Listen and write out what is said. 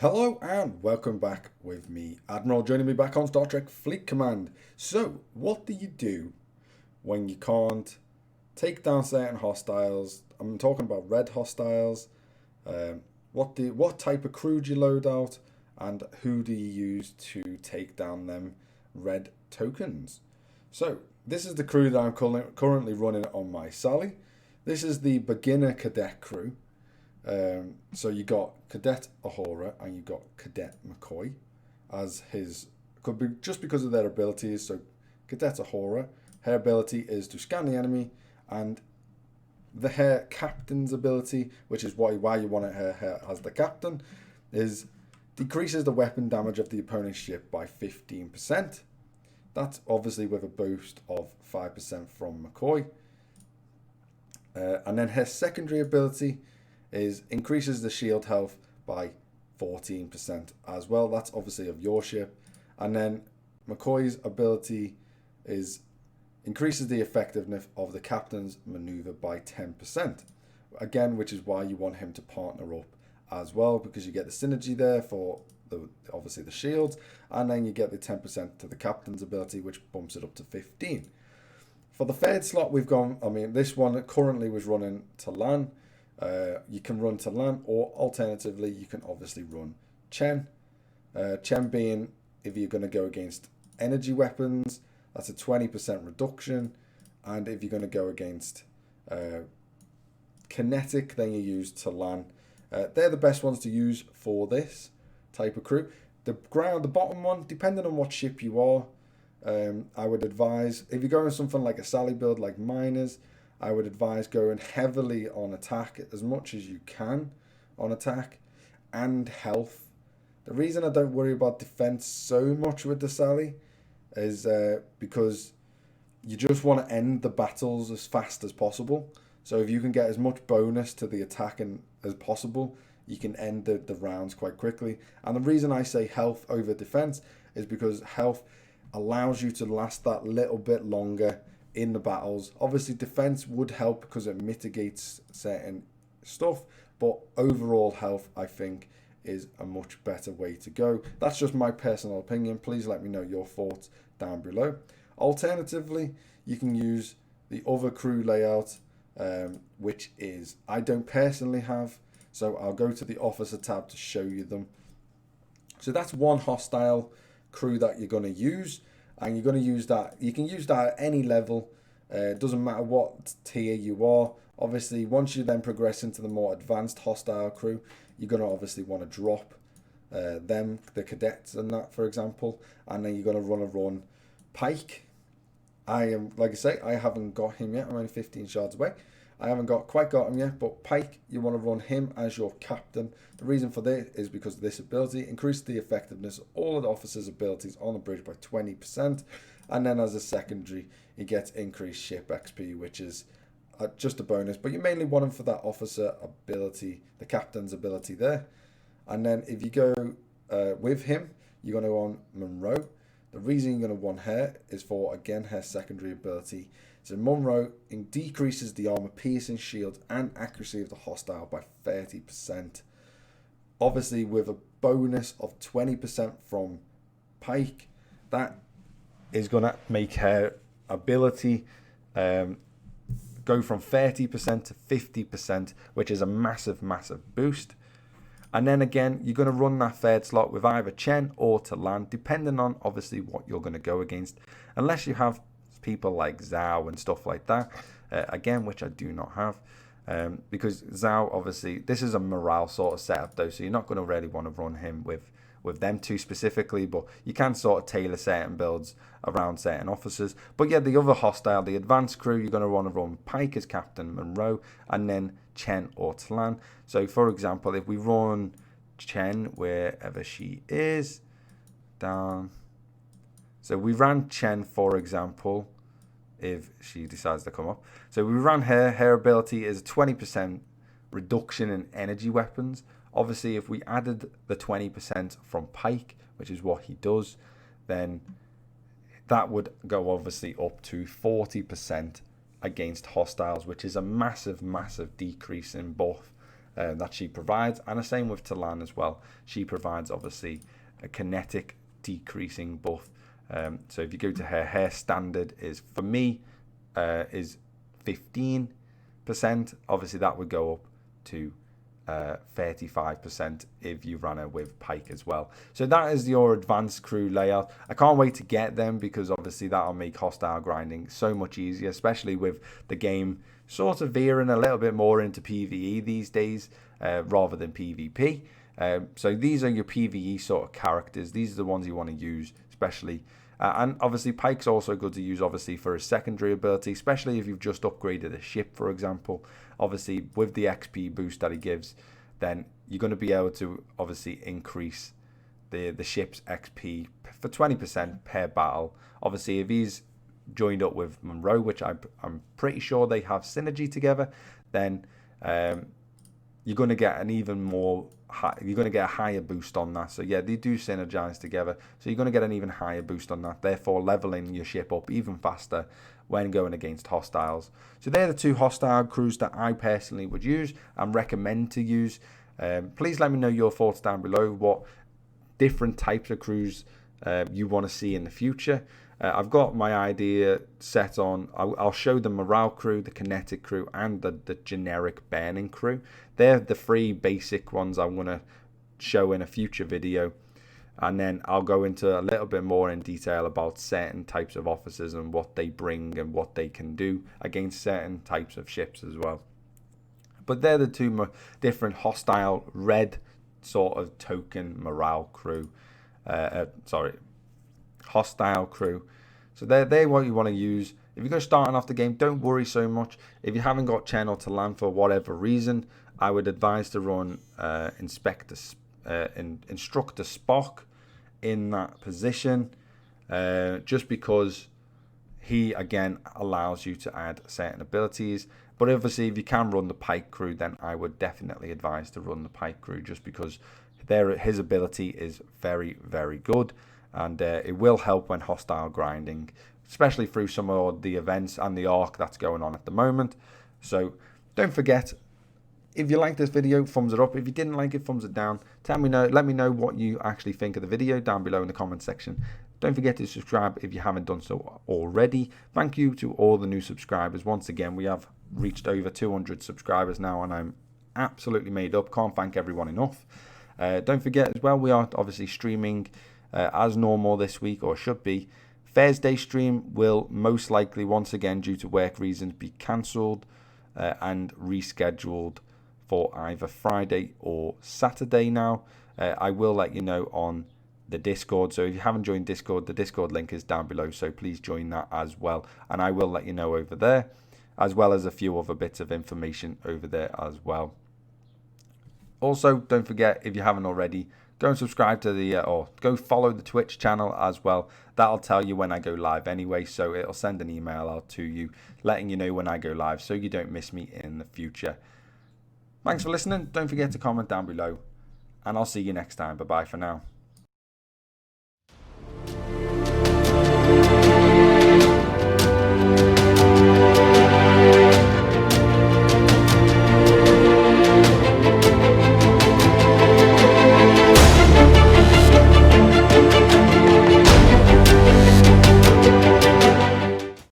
Hello and welcome back with me, Admiral, joining me back on Star Trek Fleet Command. So, what do you do when you can't take down certain hostiles? I'm talking about red hostiles. What type of crew do you load out, and who do you use to take down them red tokens? So, this is the crew that I'm currently running on my Sally. This is the beginner cadet crew. So you got Cadet Ahura and you got Cadet McCoy as his, could be just because of their abilities. So Cadet Ahura, her ability is to scan the enemy, and her captain's ability, which is why you want her as the captain, is decreases the weapon damage of the opponent's ship by 15%. That's obviously with a boost of 5% from McCoy. And then her secondary ability is increases the shield health by 14% as well. That's obviously of your ship. And then McCoy's ability is increases the effectiveness of the captain's maneuver by 10%. Again, which is why you want him to partner up as well, because you get the synergy there for obviously the shields, and then you get the 10% to the captain's ability, which bumps it up to 15. For the third slot, we've gone, this one currently was running Talan. You can run Talan, or alternatively, you can obviously run Chen. Chen being, if you're going to go against energy weapons, that's a 20% reduction. And if you're going to go against kinetic, then you use Talan. They're the best ones to use for this type of crew. The bottom one, depending on what ship you are, I would advise, if you're going something like a Sally build like Miners, I would advise going heavily on attack as much as you can on attack and health. The reason I don't worry about defense so much with the Sally is because you just want to end the battles as fast as possible. So if you can get as much bonus to the attack as possible, you can end the rounds quite quickly. And the reason I say health over defense is because health allows you to last that little bit longer in the battles. Obviously defense would help because it mitigates certain stuff, but overall health, I think, is a much better way to go. That's just my personal opinion. Please let me know your thoughts down below. Alternatively, you can use the other crew layout, which is I don't personally have, so I'll go to the officer tab to show you them. So that's one hostile crew that you're going to use, and you're going to use that. You can use that at any level. It doesn't matter what tier you are. Obviously, once you then progress into the more advanced hostile crew, you're going to obviously want to drop the cadets and that, for example, and then you're going to run Pike. Like I say, I haven't got him yet. I'm only 15 shards away. I haven't quite got him yet, but Pike, you want to run him as your captain. The reason for this is because this ability increases the effectiveness of all of the officers' abilities on the bridge by 20%, and then as a secondary, he gets increased ship XP, which is just a bonus, but you mainly want him for that officer ability, the captain's ability there. And then if you go with him, you're going to want Monroe. The reason you're going to want her is for, again, her secondary ability. So Monroe decreases the armor piercing, shield, and accuracy of the hostile by 30%. Obviously, with a bonus of 20% from Pike, that is going to make her ability go from 30% to 50%, which is a massive, massive boost. And then again, you're going to run that third slot with either Chen or Talan, depending on obviously what you're going to go against. Unless you have people like Zhao and stuff like that, again, which I do not have. Because Zhao, obviously, this is a morale sort of setup though, so you're not going to really want to run him with them two specifically, but you can sort of tailor certain builds around certain officers. But yeah, the other hostile, the advanced crew, you're going to want to run Pike as Captain Monroe, and then Chen or Talan. So for example, if we run Chen wherever she is, down. So we ran Chen, for example, if she decides to come up. So we ran her ability is a 20% reduction in energy weapons. Obviously, if we added the 20% from Pike, which is what he does, then that would go obviously up to 40% against hostiles, which is a massive, massive decrease in buff that she provides, and the same with Talon as well. She provides obviously a kinetic decreasing buff. So if you go to her standard is, for me, is 15%. Obviously that would go up to 35% if you run her with Pike as well. So that is your advanced crew layout. I can't wait to get them, because obviously that'll make hostile grinding so much easier, especially with the game sort of veering a little bit more into PvE these days rather than PvP. So these are your PvE sort of characters. These are the ones you want to use, especially. And obviously Pike's also good to use obviously for a secondary ability, especially if you've just upgraded a ship, for example. Obviously with the XP boost that he gives, then you're going to be able to obviously increase the ship's XP for 20% per battle. Obviously if he's joined up with Monroe, which I'm pretty sure they have synergy together, then you're going to get an even more you're going to get a higher boost on that. So yeah, they do synergize together, so you're going to get an even higher boost on that, therefore leveling your ship up even faster when going against hostiles. So they're the two hostile crews that I personally would use and recommend to use. Please let me know your thoughts down below, what different types of crews you want to see in the future. I've got my idea set on. I'll show the morale crew, the kinetic crew, and the generic burning crew. They're the three basic ones I want to show in a future video, and then I'll go into a little bit more in detail about certain types of officers and what they bring and what they can do against certain types of ships as well. But they're the two different hostile red sort of token morale crew. Hostile crew. So they're what you want to use. If you're going to starting off the game, don't worry so much. If you haven't got Chen or Talon for whatever reason, I would advise to run Instructor Spock in that position, just because he again allows you to add certain abilities. But obviously if you can run the Pike crew, then I would definitely advise to run the Pike crew, just because his ability is very, very good, and it will help when hostile grinding, especially through some of the events and the arc that's going on at the moment. So don't forget, if you like this video, thumbs it up. If you didn't like it, thumbs it down. Let me know what you actually think of the video down below in the comment section. Don't forget to subscribe if you haven't done so already. Thank you to all the new subscribers. Once again, we have reached over 200 subscribers now, and I'm absolutely made up. Can't thank everyone enough. Don't forget as well, we are obviously streaming as normal this week, or should be. Thursday stream will most likely, once again due to work reasons, be cancelled and rescheduled for either Friday or Saturday now. I will let you know on the Discord, so if you haven't joined Discord, the Discord link is down below, so please join that as well, and I will let you know over there, as well as a few other bits of information over there as well. Also, don't forget, if you haven't already, go and subscribe to the or go follow the Twitch channel as well. That'll tell you when I go live anyway, so it'll send an email out to you letting you know when I go live, so you don't miss me in the future. Thanks for listening. Don't forget to comment down below, and I'll see you next time. Bye bye for now.